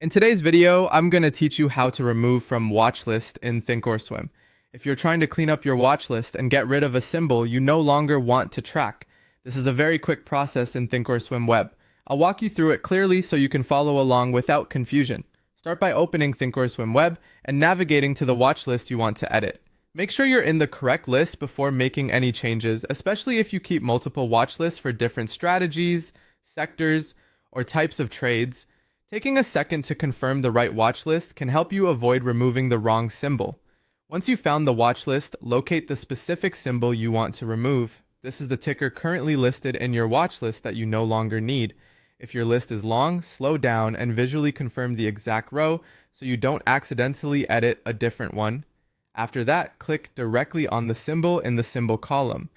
In today's video, I'm going to teach you how to remove from Watchlist in Thinkorswim. If you're trying to clean up your watchlist and get rid of a symbol you no longer want to track, this is a very quick process in Thinkorswim Web. I'll walk you through it clearly so you can follow along without confusion. Start by opening Thinkorswim Web and navigating to the watchlist you want to edit. Make sure you're in the correct list before making any changes, especially if you keep multiple watchlists for different strategies, sectors, or types of trades. Taking a second to confirm the right watchlist can help you avoid removing the wrong symbol. Once you've found the watchlist, locate the specific symbol you want to remove. This is the ticker currently listed in your watchlist that you no longer need. If your list is long, slow down and visually confirm the exact row so you don't accidentally edit a different one. After that, click directly on the symbol in the symbol column.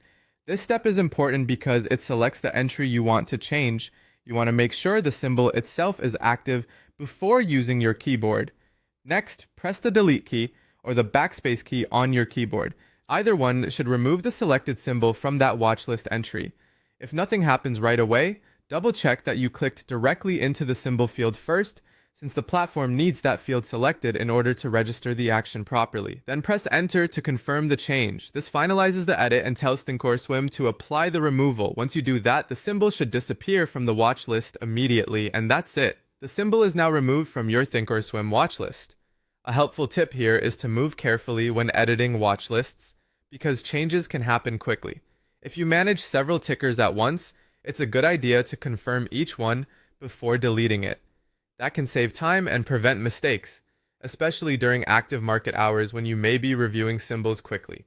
This step is important because it selects the entry you want to change. You want to make sure the symbol itself is active before using your keyboard. Next, press the delete key or the backspace key on your keyboard. Either one should remove the selected symbol from that watchlist entry. If nothing happens right away, double check that you clicked directly into the symbol field first, since the platform needs that field selected in order to register the action properly. Then press enter to confirm the change. This finalizes the edit and tells Thinkorswim to apply the removal. Once you do that, the symbol should disappear from the watch list immediately, and that's it. The symbol is now removed from your Thinkorswim watch list. A helpful tip here is to move carefully when editing watch lists, because changes can happen quickly. If you manage several tickers at once, it's a good idea to confirm each one before deleting it. That can save time and prevent mistakes, especially during active market hours when you may be reviewing symbols quickly.